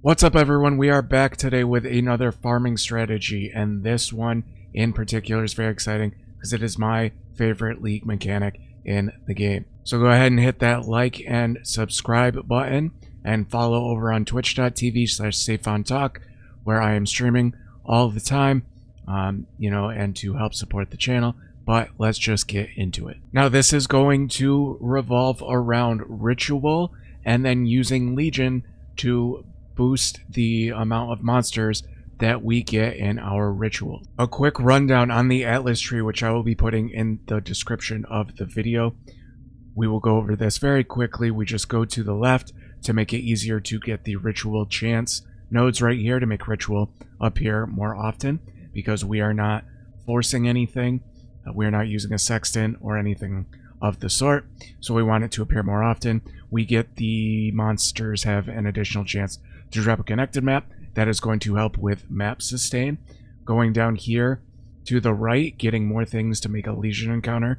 What's up, everyone? We are back today with another farming strategy, and this one in particular is very exciting because it is my favorite league mechanic in the game. So go ahead and hit that like and subscribe button and follow over on twitch.tv/SafeOnTalk, where I am streaming all the time, and to help support the channel. But let's just get into it. Now, this is going to revolve around ritual and then using Legion to boost the amount of monsters that we get in our ritual. A quick rundown on the Atlas tree, which I will be putting in the description of the video. We will go over this very quickly. We just go to the left to make it easier to get the ritual chance nodes right here to make ritual appear more often, because we are not forcing anything. We're not using a sextant or anything of the sort, so we want it to appear more often. We get the monsters have an additional chance to drop a connected map. That is going to help with map sustain. Going down here to the right, getting more things to make a Legion encounter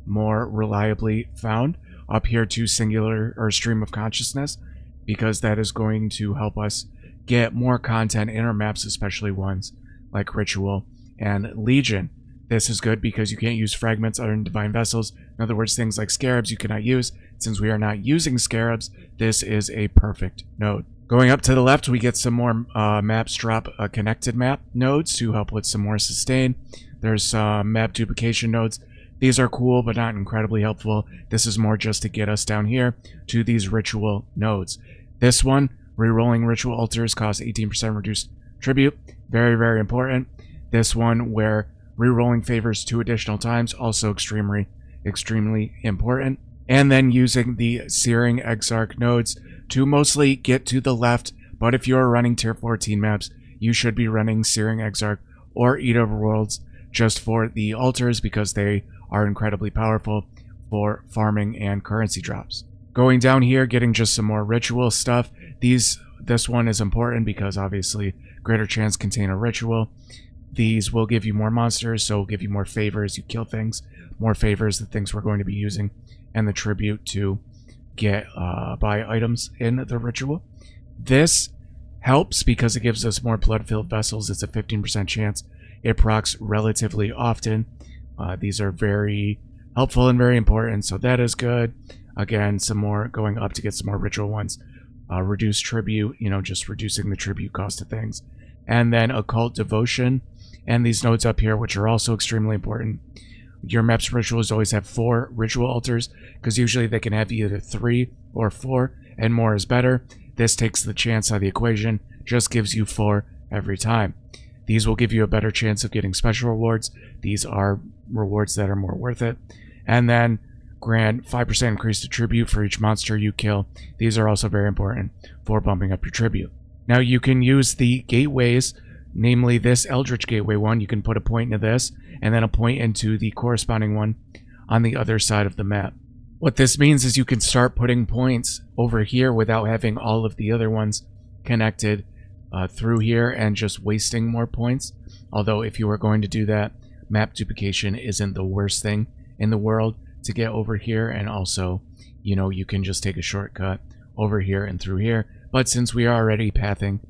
more reliably found. Up here to singular or stream of consciousness, because that is going to help us get more content in our maps, especially ones like ritual and Legion. This is good because you can't use fragments other than divine vessels. In other words, things like scarabs you cannot use. Since we are not using scarabs, this is a perfect node. Going up to the left, we get some more maps drop connected map nodes to help with some more sustain. There's map duplication nodes. These are cool, but not incredibly helpful. This is more just to get us down here to these ritual nodes. This one, rerolling ritual altars, costs 18% reduced tribute. Very, very important. This one, where rerolling favors 2 additional times, also extremely important. And then using the Searing Exarch nodes to mostly get to the left, but if you're running tier 14 maps, you should be running Searing Exarch or Eater of Worlds just for the altars, because they are incredibly powerful for farming and currency drops. Going down here, getting just some more ritual stuff. This one is important because obviously greater chance contain a ritual. These will give you more monsters, so will give you more favors. You kill things, more favors, the things we're going to be using, and the tribute to get buy items in the ritual. This helps because it gives us more blood-filled vessels. It's a 15% chance. It procs relatively often. These are very helpful and very important, so that is good. Again, some more going up to get some more ritual ones. Reduce tribute, just reducing the tribute cost of things. And then occult devotion. And these nodes up here, which are also extremely important. Your map's rituals always have 4 ritual altars, because usually they can have either 3 or 4, and more is better. This takes the chance out of the equation, just gives you 4 every time. These will give you a better chance of getting special rewards. These are rewards that are more worth it. And then grant 5% increase to tribute for each monster you kill. These are also very important for bumping up your tribute. Now you can use the gateways, namely this Eldritch Gateway one. You can put a point into this and then a point into the corresponding one on the other side of the map. What this means is you can start putting points over here without having all of the other ones connected through here and just wasting more points. Although if you are going to do that, map duplication isn't the worst thing in the world to get over here, and also you can just take a shortcut over here and through here. But since we are already pathing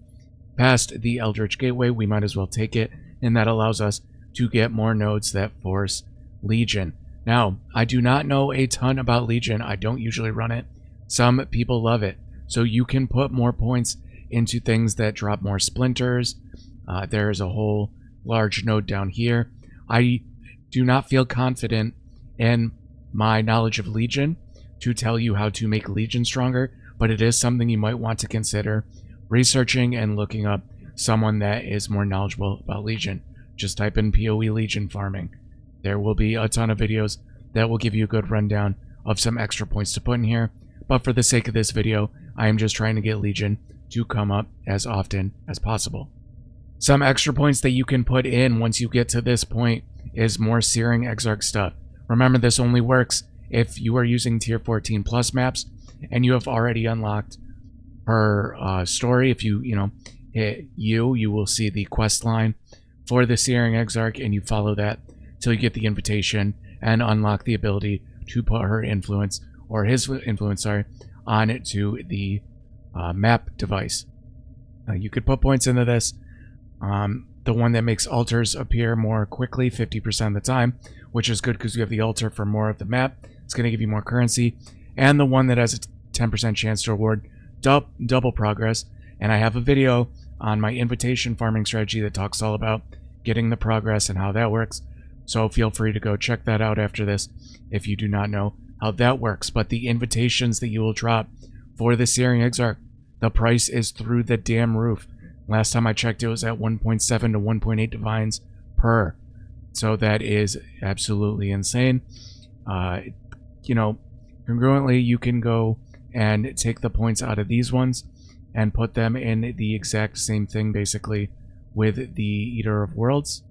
past the Eldritch Gateway, we might as well take it, and that allows us to get more nodes that force Legion. Now, I do not know a ton about Legion. I don't usually run it. Some people love it, so you can put more points into things that drop more splinters. There is a whole large node down here. I do not feel confident in my knowledge of Legion to tell you how to make Legion stronger, but it is something you might want to consider researching and looking up someone that is more knowledgeable about Legion. Just type in POE Legion farming. There will be a ton of videos that will give you a good rundown of some extra points to put in here, but for the sake of this video, I am just trying to get Legion to come up as often as possible. Some extra points that you can put in once you get to this point is more Searing Exarch stuff. Remember, this only works if you are using tier 14 plus maps and you have already unlocked her story. If you hit you will see the quest line for the Searing Exarch, and you follow that till you get the invitation and unlock the ability to put her influence, or his influence, sorry, on it to the map device. You could put points into this. The one that makes altars appear more quickly 50% of the time, which is good because you have the altar for more of the map. It's going to give you more currency. And the one that has a 10% chance to reward double progress. And I have a video on my invitation farming strategy that talks all about getting the progress and how that works. So feel free to go check that out after this if you do not know how that works. But the invitations that you will drop for the Searing Exarch, the price is through the damn roof. Last time I checked, it was at 1.7 to 1.8 divines per. So that is absolutely insane. You know, congruently, you can go and take the points out of these ones and put them in the exact same thing, basically, with the Eater of Worlds.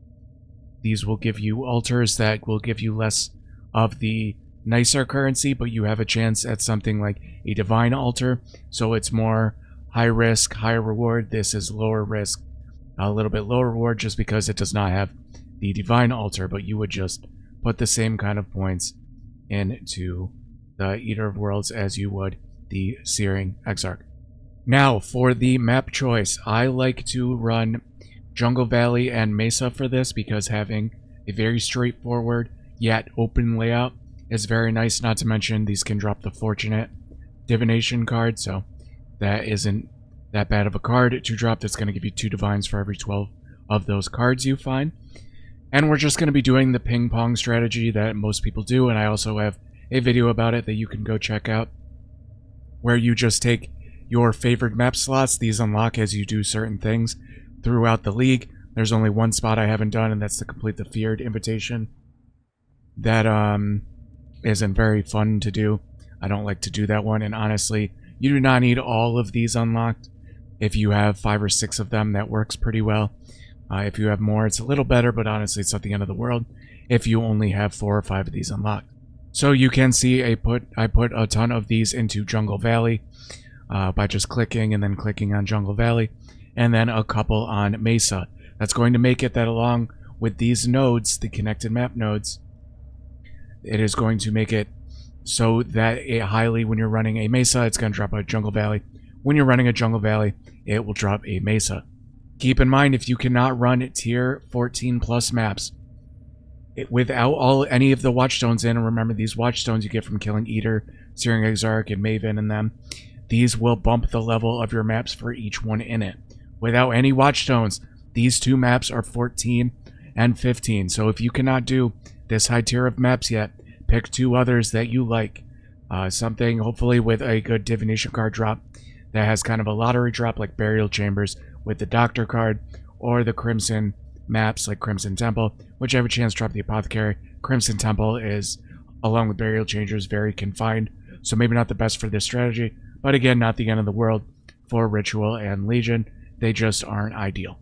These will give you altars that will give you less of the nicer currency, but you have a chance at something like a divine altar, so it's more high risk, high reward. This is lower risk, a little bit lower reward, just because it does not have the divine altar, but you would just put the same kind of points into the Eater of Worlds as you would the Searing Exarch. Now, for the map choice, I like to run Jungle Valley and Mesa for this because having a very straightforward yet open layout is very nice. Not to mention these can drop the Fortunate Divination card, so that isn't that bad of a card to drop. That's going to give you 2 divines for every 12 of those cards you find. And we're just going to be doing the ping pong strategy that most people do, and I also have a video about it that you can go check out, where you just take your favorite map slots. These unlock as you do certain things throughout the league. There's only one spot I haven't done, and that's to complete the Feared Invitation. That isn't very fun to do. I don't like to do that one, and honestly, you do not need all of these unlocked. If you have 5 or 6 of them, that works pretty well. If you have more, it's a little better, but honestly, it's not the end of the world if you only have 4 or 5 of these unlocked. So you can see I put a ton of these into Jungle Valley by just clicking and then clicking on Jungle Valley, and then a couple on Mesa. That's going to make it that along with these nodes, the connected map nodes, it is going to make it so that when you're running a Mesa, it's going to drop a Jungle Valley. When you're running a Jungle Valley, it will drop a Mesa. Keep in mind, if you cannot run tier 14 plus maps without any of the Watchstones in, and remember these Watchstones you get from killing Eater, Searing Exarch, and Maven and them, these will bump the level of your maps for each one in it. Without any Watchstones, these 2 maps are 14 and 15. So if you cannot do this high tier of maps yet, pick 2 others that you like. Something hopefully with a good divination card drop that has kind of a lottery drop like Burial Chambers with the Doctor card, or the Crimson maps like Crimson Temple, which have a chance to drop the Apothecary. Crimson Temple is, along with Burial Chambers, very confined, so maybe not the best for this strategy, but again, not the end of the world for Ritual and Legion. They just aren't ideal.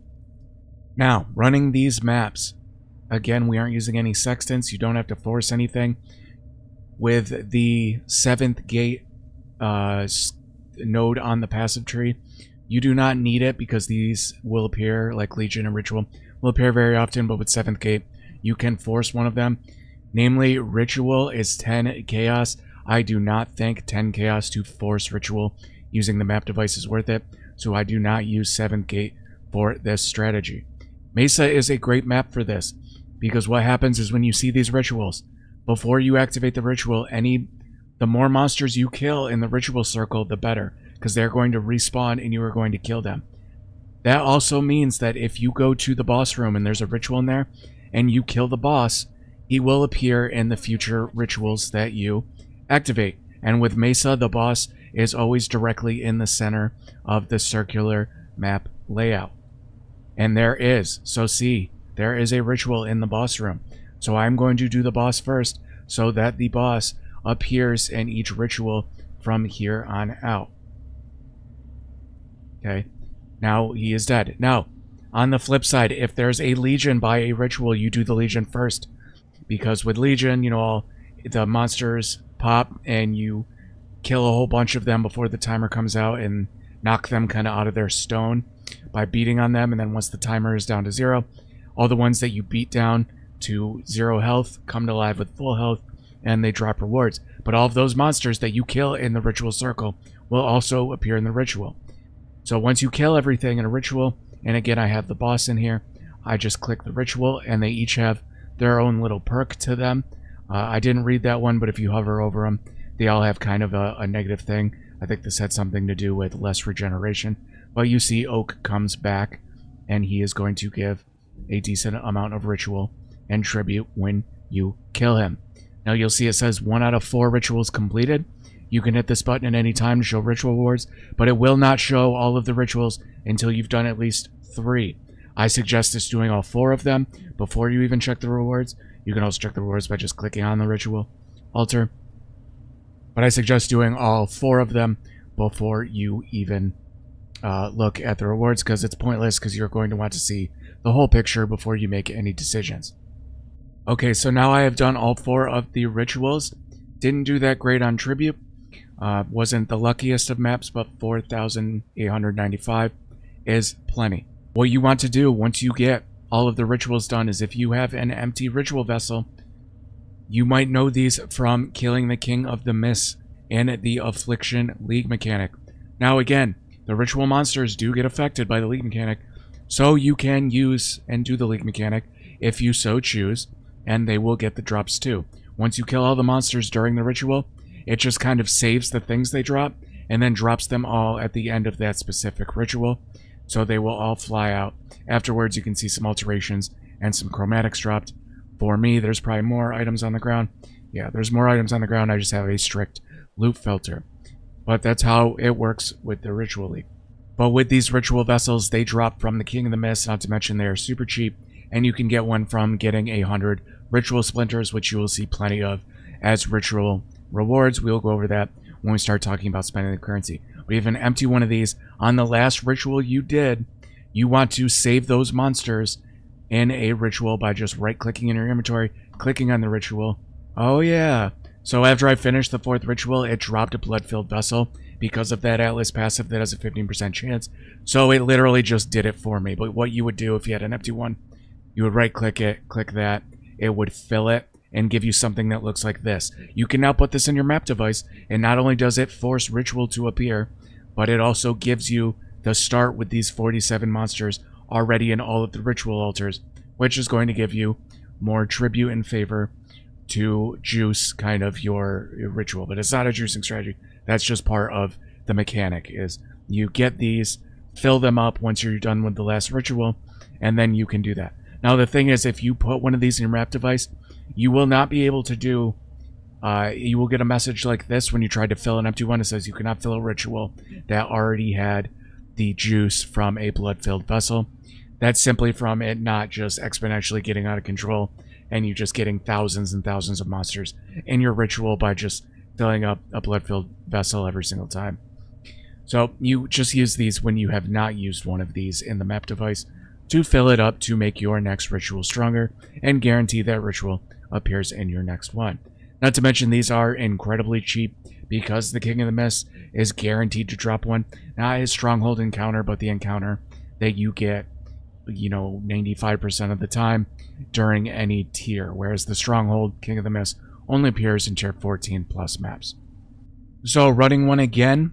Now, running these maps, again, we aren't using any sextants. You don't have to force anything. With the 7th gate node on the passive tree, you do not need it because these will appear, like Legion and Ritual, will appear very often, but with 7th gate, you can force one of them. Namely, Ritual is 10 Chaos. I do not think 10 Chaos to force Ritual using the map device is worth it, so I do not use 7th gate for this strategy. Mesa is a great map for this, because what happens is when you see these rituals, before you activate the ritual, the more monsters you kill in the ritual circle, the better, because they're going to respawn and you are going to kill them. That also means that if you go to the boss room and there's a ritual in there, and you kill the boss, he will appear in the future rituals that you activate. And with Mesa, the boss is always directly in the center of the circular map layout. And there is, there is a ritual in the boss room. So I'm going to do the boss first so that the boss appears in each ritual from here on out. Okay, now he is dead. Now, on the flip side, if there's a Legion by a ritual, you do the Legion first. Because with Legion, you know, all the monsters pop and you kill a whole bunch of them before the timer comes out and knock them kind of out of their stone by beating on them. And then once the timer is down to 0, all the ones that you beat down to 0 health come to life with full health and they drop rewards. But all of those monsters that you kill in the ritual circle will also appear in the ritual. So once you kill everything in a ritual, and again I have the boss in here, I just click the ritual and they each have their own little perk to them. I didn't read that one, but if you hover over them, they all have kind of a negative thing. I think this had something to do with less regeneration. But you see Oak comes back, and he is going to give a decent amount of ritual and tribute when you kill him. Now you'll see it says 1 out of 4 rituals completed. You can hit this button at any time to show ritual rewards, but it will not show all of the rituals until you've done at least 3. I suggest just doing all 4 of them before you even check the rewards. You can also check the rewards by just clicking on the ritual altar. But I suggest doing all 4 of them before you even look at the rewards, because it's pointless, because you're going to want to see the whole picture before you make any decisions. Okay, so now I have done all 4 of the rituals. Didn't do that great on tribute. Wasn't the luckiest of maps, but 4,895 is plenty. What you want to do once you get all of the rituals done is, if you have an empty ritual vessel, you might know these from killing the King of the Mist and the Affliction League mechanic. Now again, the ritual monsters do get affected by the League mechanic, so you can use and do the League mechanic if you so choose, and they will get the drops too. Once you kill all the monsters during the ritual, it just kind of saves the things they drop, and then drops them all at the end of that specific ritual, so they will all fly out. Afterwards, you can see some alterations and some chromatics dropped. For me, there's probably more items on the ground. Yeah, there's more items on the ground. I just have a strict loot filter. But that's how it works with the Ritual League. But with these ritual vessels, they drop from the King of the Mist, not to mention they are super cheap, and you can get one from getting 100 ritual splinters, which you will see plenty of as ritual rewards. We'll go over that when we start talking about spending the currency. But even empty one of these on the last ritual you did, you want to save those monsters in a ritual by just right-clicking in your inventory, clicking on the ritual. Oh yeah. So after I finished the 4th ritual, it dropped a blood-filled vessel because of that Atlas passive that has a 15% chance. So it literally just did it for me. But what you would do if you had an empty one, you would right-click it, click that, it would fill it, and give you something that looks like this. You can now put this in your map device, and not only does it force ritual to appear, but it also gives you the start with these 47 monsters already in all of the ritual altars, which is going to give you more tribute in favor to juice kind of your ritual. But it's not a juicing strategy. That's just part of the mechanic, is you get these, fill them up once you're done with the last ritual, and then you can do that. Now the thing is, if you put one of these in your map device, you will not be able to do, you will get a message like this when you try to fill an empty one. It says you cannot fill a ritual that already had the juice from a blood-filled vessel. That's simply from it not just exponentially getting out of control and you just getting thousands and thousands of monsters in your ritual by just filling up a blood-filled vessel every single time. So you just use these when you have not used one of these in the map device to fill it up to make your next ritual stronger and guarantee that ritual appears in your next one. Not to mention, these are incredibly cheap because the King of the Mist is guaranteed to drop one. Not his stronghold encounter, but the encounter that you get, 95% of the time during any tier, whereas the stronghold King of the Mist only appears in tier 14 plus maps. So running one again,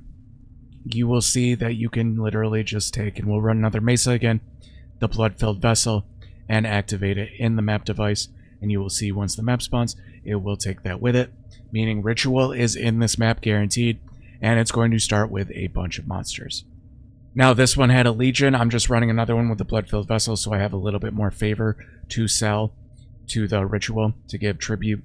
you will see that you can literally just take, and we'll run another Mesa again, the blood-filled vessel, and activate it in the map device, and you will see once the map spawns, it will take that with it, meaning ritual is in this map guaranteed, and it's going to start with a bunch of monsters. Now this one had a Legion. I'm just running another one with the blood-filled vessel, so I have a little bit more favor to sell to the ritual to give tribute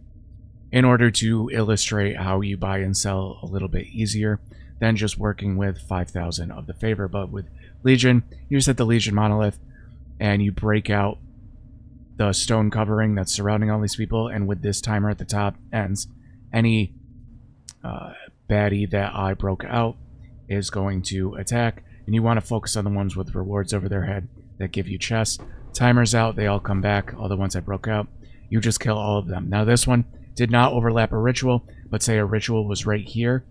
in order to illustrate how you buy and sell a little bit easier than just working with 5,000 of the favor. But with Legion, you just hit the Legion monolith and you break out the stone covering that's surrounding all these people, and with this timer at the top ends, any baddie that I broke out is going to attack, and you want to focus on the ones with rewards over their head that give you chests. Timer's out, they all come back, all the ones I broke out. You just kill all of them. Now this one did not overlap a ritual, but say a ritual was right here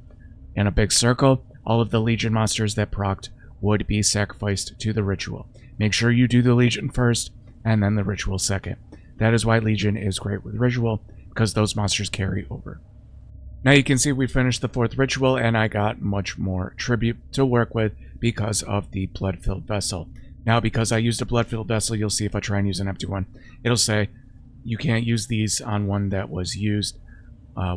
in a big circle, all of the Legion monsters that procced would be sacrificed to the ritual. Make sure you do the Legion first, and then the ritual second. That is why Legion is great with ritual, because those monsters carry over. Now you can see we finished the 4th ritual and I got much more tribute to work with because of the blood-filled vessel. Now because I used a blood-filled vessel, you'll see if I try and use an empty one, it'll say you can't use these on one that was used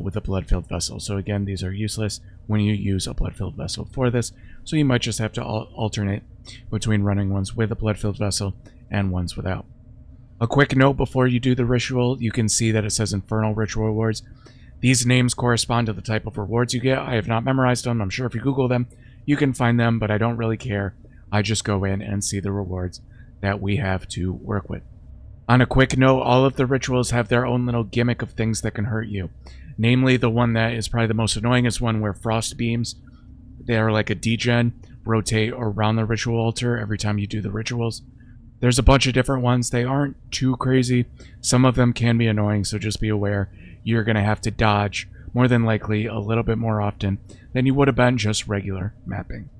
with a blood-filled vessel. So again, these are useless when you use a blood-filled vessel for this. So you might just have to alternate between running ones with a blood-filled vessel and ones without. A quick note before you do the ritual, you can see that it says Infernal Ritual Rewards. These names correspond to the type of rewards you get. I have not memorized them. I'm sure if you Google them, you can find them, but I don't really care. I just go in and see the rewards that we have to work with. On a quick note, all of the rituals have their own little gimmick of things that can hurt you. Namely, the one that is probably the most annoying is one where frost beams, they're like a degen, rotate around the ritual altar every time you do the rituals. There's a bunch of different ones. They aren't too crazy. Some of them can be annoying, so just be aware. You're going to have to dodge, more than likely, a little bit more often than you would have been just regular mapping.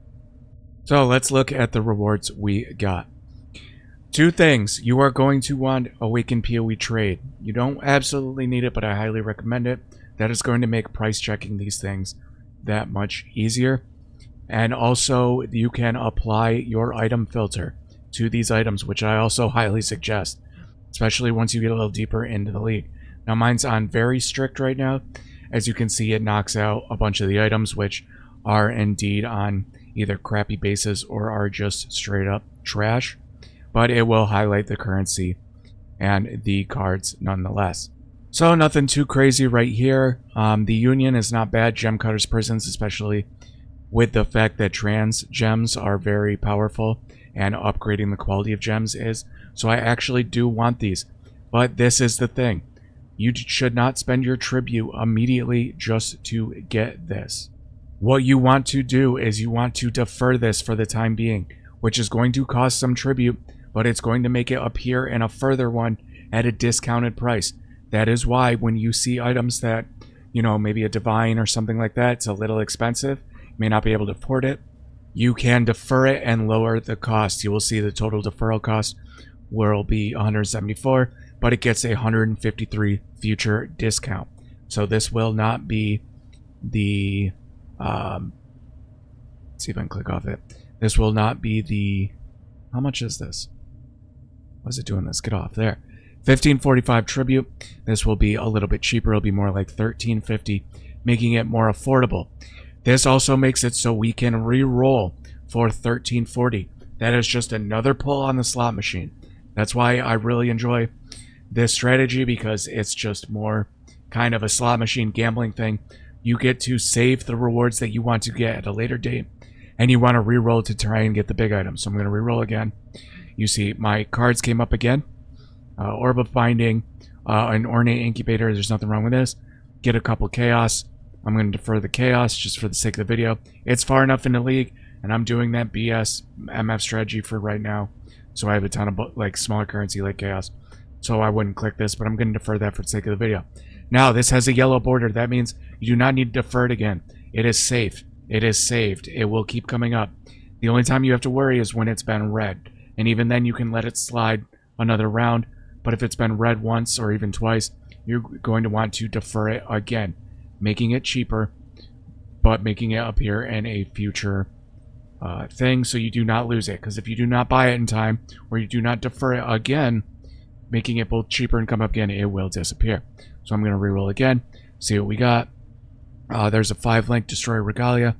So let's look at the rewards we got. 2 things. You are going to want Awaken POE Trade. You don't absolutely need it, but I highly recommend it. That is going to make price checking these things that much easier. And also, you can apply your item filter to these items, which I also highly suggest, especially once you get a little deeper into the league. Now mine's on very strict right now. As you can see, it knocks out a bunch of the items which are indeed on either crappy bases or are just straight up trash, but it will highlight the currency and the cards nonetheless. So nothing too crazy right here. The Union is not bad. Gem Cutters Prisons, especially with the fact that trans gems are very powerful and upgrading the quality of gems is. So I actually do want these, but this is the thing. You should not spend your tribute immediately just to get this. What you want to do is you want to defer this for the time being, which is going to cost some tribute, but it's going to make it appear in a further one at a discounted price. That is why when you see items that, you know, maybe a divine or something like that, it's a little expensive, you may not be able to afford it, you can defer it and lower the cost. You will see the total deferral cost will be 174, but it gets a 153 future discount. So this will not be the let's see if I can click off it. This will not be the, how much is this? Why is it doing this? Get off there. 1545 tribute. This will be a little bit cheaper. It'll be more like 1350, making it more affordable. This also makes it so we can re-roll for 1340. That is just another pull on the slot machine. That's why I really enjoy this strategy, because it's just more kind of a slot machine gambling thing. You get to save the rewards that you want to get at a later date, and you want to re-roll to try and get the big items. So I'm going to re-roll again. You see my cards came up again. Orb of Binding, an Ornate Incubator. There's nothing wrong with this. Get a couple Chaos. I'm going to defer the Chaos just for the sake of the video. It's far enough in the league, and I'm doing that BS MF strategy for right now. So I have a ton of like smaller currency like Chaos. So I wouldn't click this, but I'm going to defer that for the sake of the video. Now, this has a yellow border. That means you do not need to defer it again. It is safe. It is saved. It will keep coming up. The only time you have to worry is when it's been red. And even then, you can let it slide another round. But if it's been red once or even twice, you're going to want to defer it again, making it cheaper, but making it appear in a future thing so you do not lose it. Because if you do not buy it in time, or you do not defer it again, making it both cheaper and come up again, it will disappear. So I'm going to reroll again, see what we got. There's a 5-link Destroy Regalia.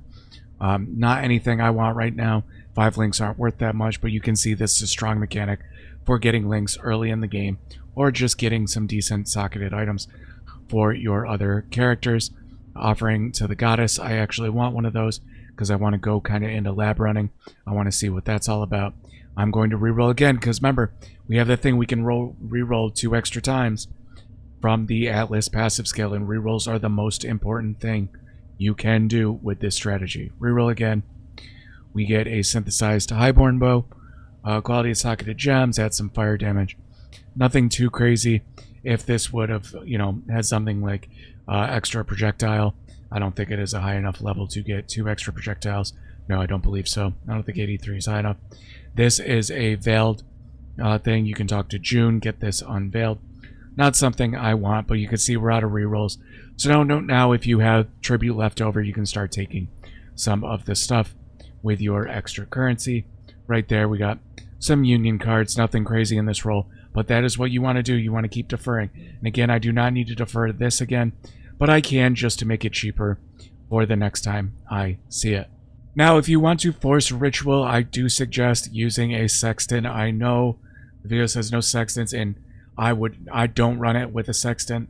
Not anything I want right now. 5 links aren't worth that much, but you can see this is a strong mechanic for getting links early in the game, or just getting some decent socketed items for your other characters. Offering to the Goddess, I actually want one of those because I want to go kind of into lab running. I want to see what that's all about. I'm going to reroll again because remember, we have the thing we can reroll 2 extra times from the Atlas passive skill, and rerolls are the most important thing you can do with this strategy. Reroll again. We get a synthesized highborn bow. Quality of socketed gems, add some fire damage. Nothing too crazy. If this would have, you know, had something like extra projectile, I don't think it is a high enough level to get 2 extra projectiles. No, I don't believe so. I don't think 83 is high enough. This is a veiled thing. You can talk to June, get this unveiled. Not something I want, but you can see we're out of rerolls. So now if you have tribute left over, you can start taking some of the stuff with your extra currency. Right there, we got some union cards, nothing crazy in this roll, but that is what you want to do. You want to keep deferring. And again, I do not need to defer this again, but I can just to make it cheaper for the next time I see it. Now, if you want to force ritual, I do suggest using a sextant. I know the video says no sextants, and I don't run it with a sextant.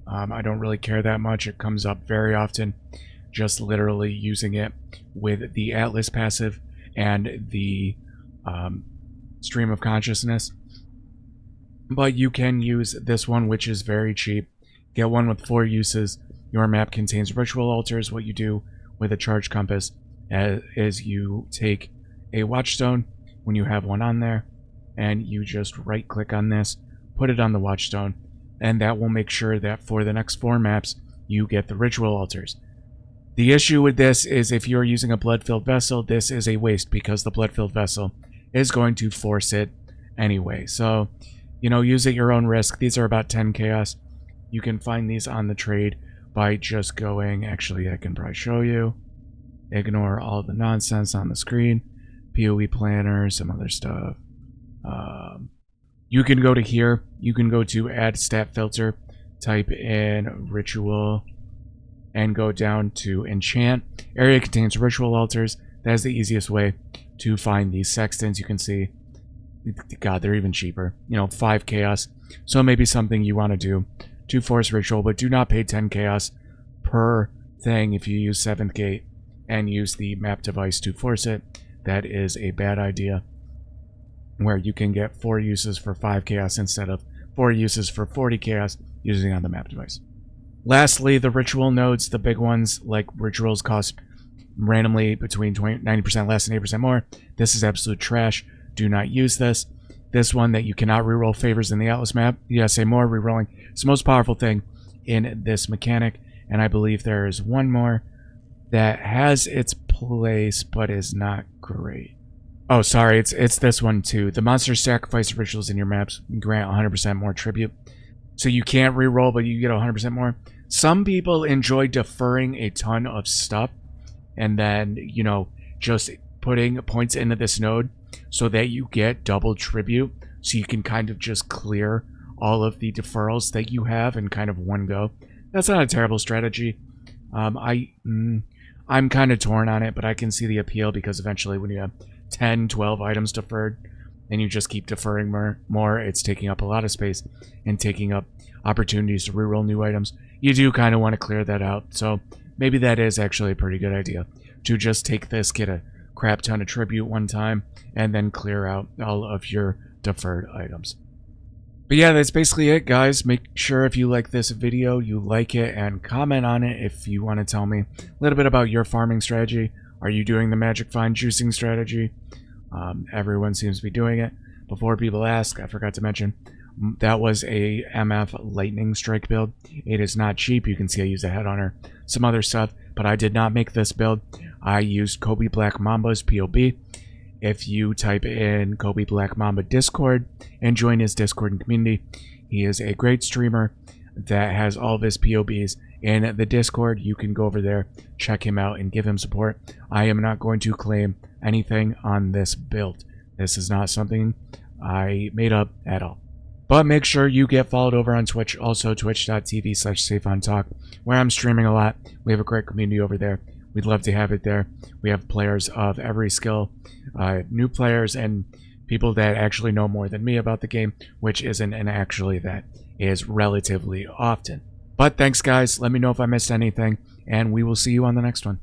I don't really care that much. It comes up very often, just literally using it with the Atlas passive and the stream of consciousness. But you can use this one, which is very cheap. Get one with 4 uses. Your map contains ritual altars. What you do with a charge compass is you take a watchstone when you have one on there, and you just right click on this, put it on the watchstone, and that will make sure that for the next 4 maps you get the ritual altars. The issue with this is if you're using a blood-filled vessel, this is a waste because the blood-filled vessel is going to force it anyway. So, you know, use at your own risk. These are about 10 chaos. You can find these on the trade by just going, actually I can probably show you. Ignore all the nonsense on the screen. POE planner, some other stuff. You can go to here. You can go to add stat filter, type in ritual, and go down to enchant. Area contains ritual altars. That is the easiest way to find these sextants. You can see, God, they're even cheaper. You know, 5 chaos. So maybe something you want to do to force ritual, but do not pay 10 chaos per thing if you use 7th gate and use the map device to force it. That is a bad idea, where you can get 4 uses for 5 chaos instead of 4 uses for 40 chaos using on the map device. Lastly, the ritual nodes, the big ones, like rituals cost randomly between 90% less and 8% more. This is absolute trash. Do not use this. This one that you cannot reroll favors in the Atlas map. Yeah, say more rerolling. It's the most powerful thing in this mechanic, and I believe there is one more that has its place but is not great. Oh, sorry, it's this one too. The monster sacrifice rituals in your maps grant 100% more tribute. So you can't reroll, but you get 100% more. Some people enjoy deferring a ton of stuff and then, you know, just putting points into this node so that you get double tribute, so you can kind of just clear all of the deferrals that you have in kind of one go. That's not a terrible strategy. I'm kind of torn on it, but I can see the appeal because eventually when you have 10, 12 items deferred and you just keep deferring more, it's taking up a lot of space and taking up opportunities to reroll new items. You do kind of want to clear that out, so maybe that is actually a pretty good idea to just take this, get a crap ton of tribute one time, and then clear out all of your deferred items. But yeah, that's basically it, guys. Make sure if you like this video, you like it and comment on it if you want to tell me a little bit about your farming strategy. Are you doing the magic find juicing strategy? Everyone seems to be doing it. Before people ask, I forgot to mention, that was a MF lightning strike build. It is not cheap. You can see I use a Headhunter, some other stuff, but I did not make this build. I used Kobe Black Mamba's POB. If you type in Kobe Black Mamba Discord and join his Discord and community, he is a great streamer that has all of his POBs in the Discord. You can go over there, check him out, and give him support. I am not going to claim anything on this build. This is not something I made up at all. But make sure you get followed over on Twitch, also twitch.tv/SafeOnTalk, where I'm streaming a lot. We have a great community over there. We'd love to have it there. We have players of every skill, new players, and people that actually know more than me about the game, which isn't, and actually that is relatively often. But thanks, guys. Let me know if I missed anything, and we will see you on the next one.